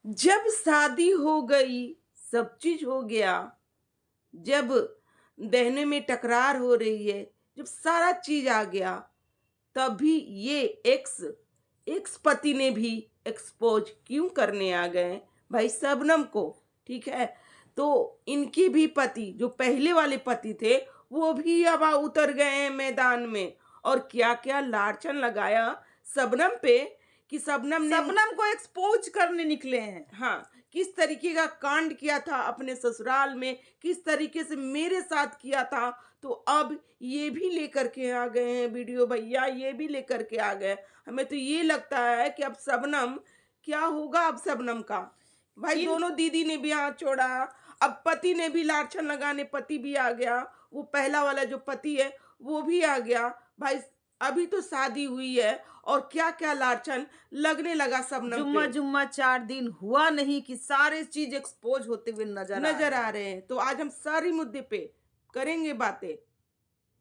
जब शादी हो गई, सब चीज हो गया, जब बहनों में टकरार हो रही है, जब सारा चीज आ गया, तभी ये एक्स एक्स पति ने भी एक्सपोज क्यों करने आ गए भाई शबनम को। ठीक है, तो इनके भी पति जो पहले वाले पति थे वो भी अब उतर गए हैं मैदान में, और क्या क्या लारचन लगाया शबनम पे कि शबनम ने शबनम को एक्सपोज करने निकले हैं। हाँ, किस तरीके का कांड किया था अपने ससुराल में, किस तरीके से मेरे साथ किया था, तो अब ये भी लेकर के आ गए हैं वीडियो भैया, ये भी लेकर के आ गए। हमें तो ये लगता है कि अब शबनम क्या होगा, अब शबनम का भाई इन दोनों दीदी ने भी हाथ छोड़ा, अब पति ने भी लाछन लगाने, पति भी आ गया, वो पहला वाला जो पति है वो भी आ गया भाई। अभी तो शादी हुई है और क्या क्या लाछन लगने लगा शबनम जुम्मा पे, जुम्मा 4 दिन हुआ नहीं कि सारे चीज एक्सपोज होते हुए नजर आ नजर रहे आ हैं। रहे हैं। तो आज हम सारी मुद्दे पे करेंगे बातें।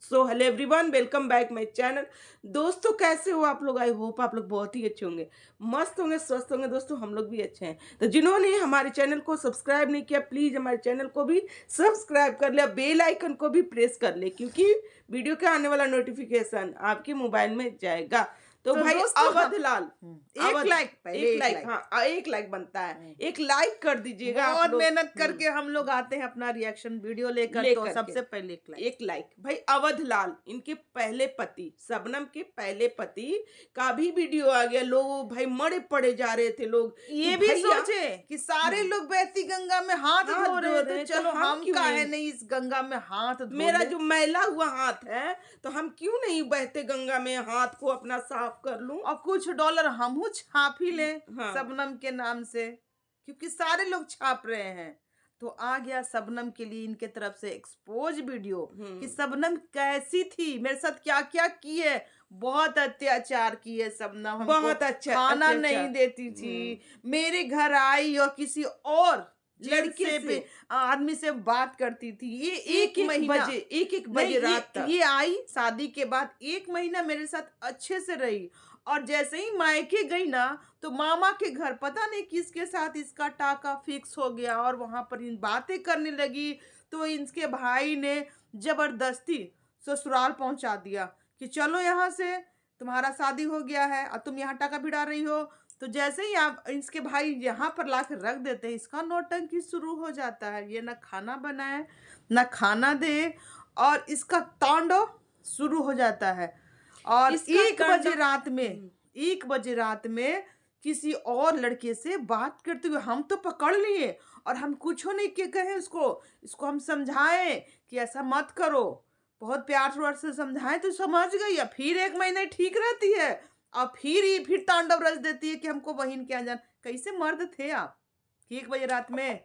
So hello everyone, welcome back my channel. दोस्तों कैसे हो आप लोग? आई होप आप लोग बहुत ही अच्छे होंगे, मस्त होंगे, स्वस्थ होंगे। दोस्तों हम लोग भी अच्छे हैं। तो जिन्होंने हमारे चैनल को सब्सक्राइब नहीं किया, प्लीज हमारे चैनल को भी सब्सक्राइब कर ले, बेल आइकन को भी प्रेस कर ले, क्योंकि वीडियो के आने वाला नोटिफिकेशन आपके मोबाइल में जाएगा। तो तो भाई दोस्तों अवधलाल, एक लाइक पहले एक एक लाइक, लाइक हाँ एक लाइक बनता है, एक लाइक कर दीजिएगा आप बहुत लोग। मेहनत करके हम लोग आते हैं अपना रिएक्शन वीडियो लेकर, तो लेकर सबसे के पहले एक लाइक। एक लाइक भाई। अवधलाल इनके पहले पति, शबनम के पहले पति का भी वीडियो आ गया। लोग भाई मरे पड़े जा रहे थे लोग कि ये भी भैया सोचे कि सारे लोग बहती गंगा में हाथ हाथ धो रहे धो हैं, रहे तो हैं, तो चलो हम हम क्यों काहे नहीं? नहीं इस गंगा में हाथ धो मेरा ले। जो मैला हुआ हाथ है, तो हम क्यों नहीं बहते गंगा में हाथ को अपना साफ कर लूं? और कुछ डॉलर हमहू छाप ही ले हाँ, शबनम के नाम से, क्योंकि सारे लोग छाप रहे हैं। तो आ गया शबनम के लिए इनके तरफ से एक्सपोज वीडियो कि शबनम कैसी थी, मेरे साथ क्या क्या की है। बहुत अत्याचार किए शबनम, हमको बहुत अच्छा खाना नहीं अत्याचार। देती थी, मेरे घर आई और किसी और लड़के लड़के से पे आदमी से बात करती थी। ये एक एक महीना बजे, एक नहीं, बजे रात तक। ये आई शादी के बाद 1 महीना मेरे साथ अच्छे से रही, और जैसे ही मायके गई ना, तो मामा के घर पता नहीं किसके साथ इसका टाका फिक्स हो गया और वहां पर इन बातें करने लगी। तो इनके भाई ने जबरदस्ती ससुराल पहुंचा दिया कि चलो यहाँ से, तुम्हारा शादी हो गया है और तुम यहाँ टाका भिड़ा रही हो। तो जैसे ही आप इसके भाई यहाँ पर ला रख देते हैं, इसका नौटंकी शुरू हो जाता है। ये ना खाना बनाए ना खाना दे, और इसका तांडव शुरू हो जाता है। और इसका 1 बजे रात में किसी और लड़के से बात करते हुए हम तो पकड़ लिए, और हम कुछ नहीं के कहे इसको हम समझाएं कि ऐसा मत करो, बहुत प्यार व्यार से समझाएं तो समझ गई। या फिर 1 महीने ठीक रहती है और फिर तांडव रच देती है कि हमको बहन क्या जान। कैसे मर्द थे आप कि 1 बजे रात में?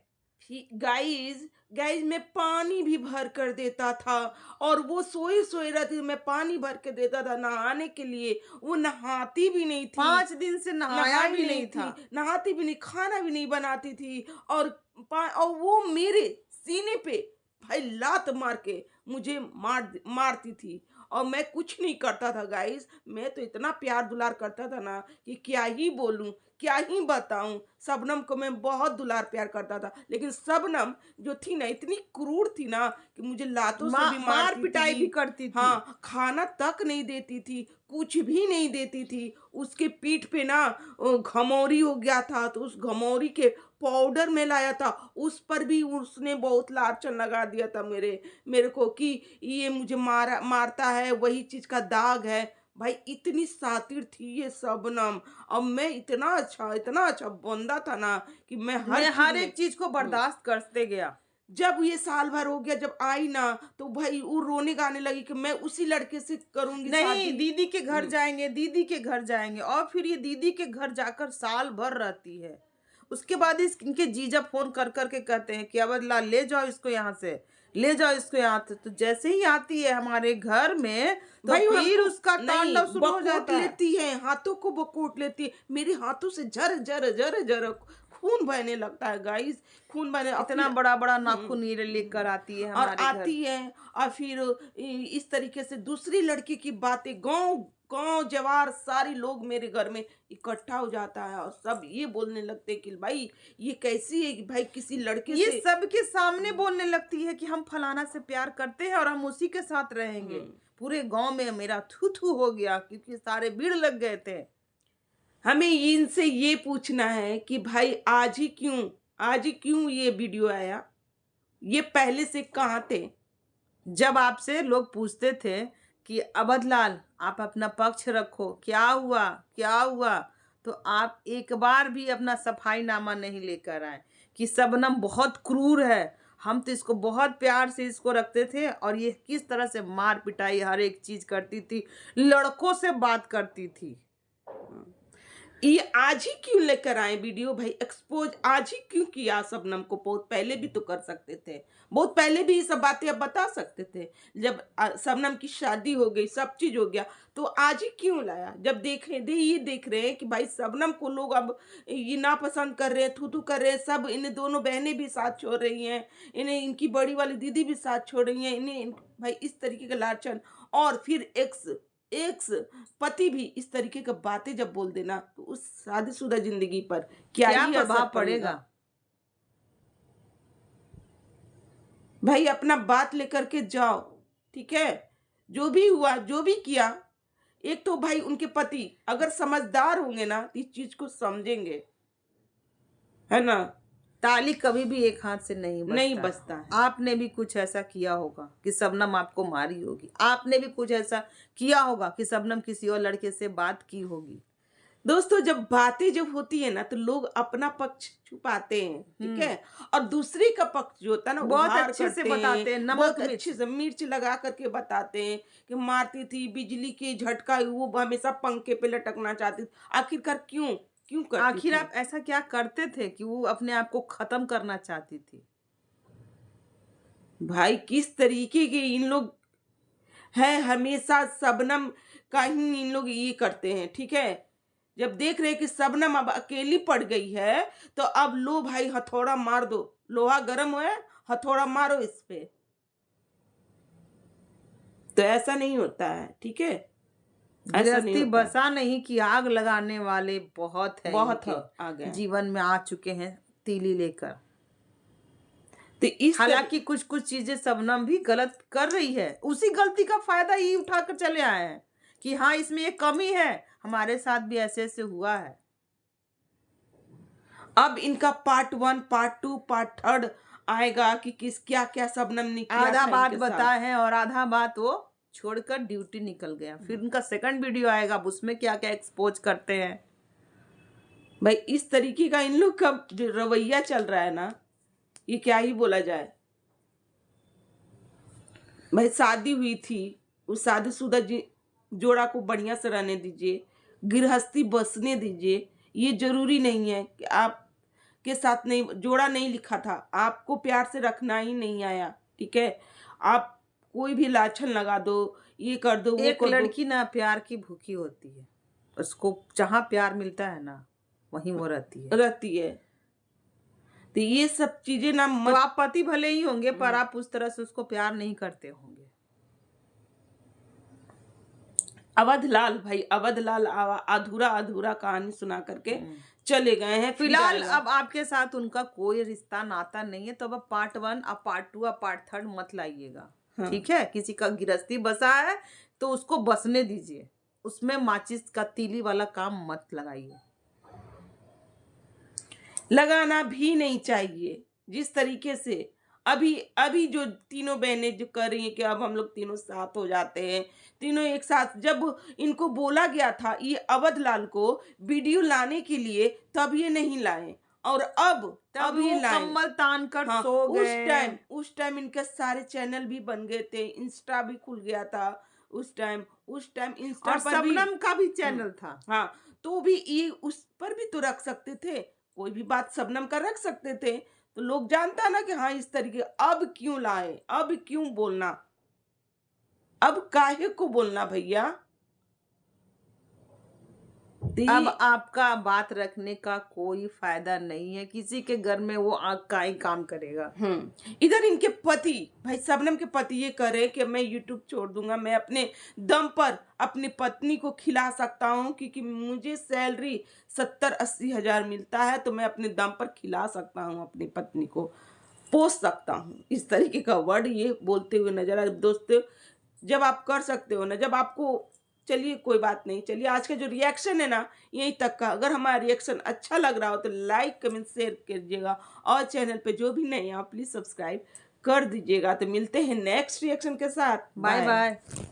गाइस गाइस मैं पानी भी भर कर देता था, और वो सोए सोए रहती थी, मैं पानी भर के देता था नहाने के लिए। वो नहाती भी नहीं थी, 5 दिन से नहाया भी नहीं था। नहाती भी नहीं, खाना भी नहीं बनाती थी। और और वो मेरे सीने पे भाई लात मार के मुझे मारती थी, और मैं कुछ नहीं करता था गाइस। मैं तो इतना प्यार दुलार करता था ना कि क्या ही बोलूं, क्या ही बताऊं। शबनम को मैं बहुत दुलार प्यार करता था, लेकिन शबनम जो थी ना, इतनी क्रूर थी ना कि मुझे लातों से भी मार मारती पिटाई थी। भी करती थी। हाँ, खाना तक नहीं देती थी, कुछ भी नहीं देती थी। उसके पीठ पे ना घमौरी हो गया था, तो उस घमौरी के पाउडर में लाया था, उस पर भी उसने बहुत लालचन लगा दिया था मेरे को कि ये मुझे मारता है, वही चीज का दाग है। भाई इतनी सातिर थी ये शबनम, और मैं इतना अच्छा बंदा था ना कि मैं हर एक चीज को बर्दाश्त करते गया। जब ये साल भर हो गया, जब आई ना, तो भाई वो रोने गाने लगी कि मैं उसी लड़के से करूंगी नहीं, शादी। दीदी के घर जाएंगे, दीदी के घर जाएंगे, और फिर ये दीदी के घर जाकर साल भर रहती है। उसके बाद इनके जीजा फोन कर करके कहते हैं कि अवधलाल ले जाओ इसको यहाँ से, ले जाओ इसको यहाँ से। तो जैसे ही आती है हमारे घर में, तो भाई फिर उसका तांडव शुरू हो बकोट जाता है। लेती है, हाथों को बकोट लेती है, मेरे हाथों से जर जर जर जर खून बहने लगता है गाइस, खून बहने। इतना बड़ा बड़ा नाखून ये लेकर आती है और हमारे घर। आती है, और फिर इस तरीके से दूसरी लड़की की बातें गांव गांव जवार सारे लोग मेरे घर में इकट्ठा हो जाता है और सब ये बोलने लगते हैं कि भाई ये कैसी है कि भाई किसी लड़के ये से। सबके सामने बोलने लगती है कि हम फलाना से प्यार करते हैं और हम उसी के साथ रहेंगे। पूरे गांव में मेरा थू थू हो गया क्योंकि सारे भीड़ लग गए थे। हमें इनसे ये पूछना है कि भाई आज ही क्यों ये वीडियो आया, ये पहले से कहाँ थे। जब आपसे लोग पूछते थे कि अवधलाल आप अपना पक्ष रखो, क्या हुआ क्या हुआ, तो आप एक बार भी अपना सफाईनामा नहीं लेकर आए कि शबनम बहुत क्रूर है, हम तो इसको बहुत प्यार से इसको रखते थे और ये किस तरह से मार पिटाई हर एक चीज करती थी, लड़कों से बात करती थी। ये आज ही क्यों लेकर आए वीडियो भाई, एक्सपोज आज ही क्यों किया शबनम को। बहुत पहले भी तो कर सकते थे, बहुत पहले भी ये सब बातें अब बता सकते थे। जब शबनम की शादी हो गई, सब चीज हो गया, तो आज ही क्यों लाया। जब ये देख रहे हैं कि भाई शबनम को लोग अब ये नापसंद कर रहे हैं, थू थू कर रहे हैं, सब इन्हें दोनों बहनें भी साथ छोड़ रही हैं, इन्हें इनकी बड़ी वाली दीदी भी साथ छोड़ रही हैं, भाई इस तरीके का लालचन, और फिर एक्स एक्स पति भी इस तरीके का बातें जब बोल देना, तो उस शादीशुदा जिंदगी पर क्या क्या ही असर प्रभाव पड़ेगा? भाई अपना बात लेकर के जाओ, ठीक है। जो भी हुआ, जो भी किया, एक तो भाई उनके पति अगर समझदार होंगे ना तो इस चीज को समझेंगे, है ना। ताली कभी भी एक हाथ से नहीं बचता है। आपने भी कुछ ऐसा किया होगा कि शबनम आपको मारी होगी, आपने भी कुछ ऐसा किया होगा कि शबनम किसी और लड़के से बात की होगी। दोस्तों जब बातें जब होती है ना तो लोग अपना पक्ष छुपाते हैं, ठीक है, और दूसरे का पक्ष जो होता है ना बहुत उघार अच्छे से करते बताते हैं, हैं, नमक बहुत मिर्च। अच्छे से मिर्च लगा करके बताते हैं कि मारती थी, बिजली की झटका वो हमेशा पंखे पे लटकना चाहती थी। आखिरकार क्यों क्यों करती आखिर थी। आप ऐसा क्या करते थे कि वो अपने आप को खत्म करना चाहती थी? भाई किस तरीके के इन लोग है, हमेशा शबनम का ही इन लोग ये करते हैं, ठीक है। जब देख रहे कि शबनम अब अकेली पड़ गई है तो अब लो भाई हथौड़ा मार दो, लोहा गर्म है, हथौड़ा मारो इस पे। तो ऐसा नहीं होता है, ठीक है, ऐसा नहीं गृहस्थी होता है। बसा नहीं कि आग लगाने वाले बहुत है, बहुत इनके आ गए। जीवन में आ चुके हैं तीली लेकर। तो इस हालांकि कुछ कुछ चीजें शबनम भी गलत कर रही है, उसी गलती का फायदा ही उठाकर चले आए हैं कि हाँ इसमें ये कमी है, हमारे साथ भी ऐसे ऐसे हुआ है। अब इनका पार्ट 1, पार्ट 2, पार्ट 3 आएगा कि किस क्या क्या शबनम ने किया आधा था बात इनके साथ। बताए हैं और आधा बात वो छोड़कर ड्यूटी निकल गया। फिर उनका सेकंड वीडियो आएगा, अब उसमें क्या क्या एक्सपोज करते हैं। भाई इस तरीके का इन लोग का जो रवैया चल रहा है ना, ये क्या ही बोला जाए। भाई शादी हुई थी, उस शादीशुदा जोड़ा को बढ़िया से रहने दीजिए, गृहस्थी बसने दीजिए। ये जरूरी नहीं है कि आप के साथ नहीं जोड़ा नहीं लिखा था, आपको प्यार से रखना ही नहीं आया, ठीक है। आप कोई भी लाछन लगा दो, ये कर दो, वो एक कर दो। लड़की ना प्यार की भूखी होती है, उसको जहां प्यार मिलता है ना वहीं वो रहती है। तो ये सब चीजें ना तो मत। आप पति भले ही होंगे पर आप उस तरह से उसको प्यार नहीं करते होंगे। अवधलाल भाई, अवधलाल अधूरा अधूरा कहानी सुना करके चले गए हैं। फिर फिलहाल आएगा। अब आपके साथ उनका कोई रिश्ता नाता नहीं है, तो अब पार्ट 1, अब पार्ट 2, अब पार्ट 3 मत लाइएगा। हाँ। ठीक है, किसी का गृहस्थी बसा है तो उसको बसने दीजिए, उसमें माचिस का तीली वाला काम मत लगाइए। लगाना भी नहीं चाहिए। जिस तरीके से अभी अभी जो तीनों बहनें जो कर रही हैं कि अब हम लोग तीनों साथ हो जाते हैं, तीनों एक साथ, जब इनको बोला गया था ये अवधलाल को वीडियो लाने के लिए, तब ये नहीं लाए, और अब ये वो लाए। कम्बल तान कर हाँ, सो गए। उस टाइम इनके सारे चैनल भी बन गए थे, इंस्टा भी खुल गया था उस टाइम इंस्टा और पर भी। शबनम का भी चैनल था। हाँ, तो भी ये उस पर भी तो रख सकते थे, कोई भी बात शबनम का रख सकते थे, तो लोग जानता ना कि हाँ इस तरीके। अब क्यों लाए, अब क्यों बोलना, अब काहे को बोलना भैया। दी। अब आपका बात रखने का कोई फायदा नहीं है, किसी के घर में वो आग का ही काम करेगा। इधर इनके पति, भाई शबनम के पति ये करे कि मैं यूट्यूब छोड़ दूंगा, मैं अपने दम पर अपनी पत्नी को खिला सकता हूँ, क्योंकि मुझे सैलरी 70-80 हजार मिलता है, तो मैं अपने दम पर खिला सकता हूँ, अपनी पत्नी को पोस सकता हूँ। इस तरीके का वर्ड ये बोलते हुए नजर आए। दोस्तों, जब आप कर सकते हो ना, जब आपको, चलिए कोई बात नहीं, चलिए आज का जो रिएक्शन है ना यहीं तक का। अगर हमारा रिएक्शन अच्छा लग रहा हो तो लाइक कमेंट शेयर कीजिएगा, और चैनल पे जो भी नए हैं प्लीज सब्सक्राइब कर दीजिएगा। तो मिलते हैं नेक्स्ट रिएक्शन के साथ। Bye bye. बाय।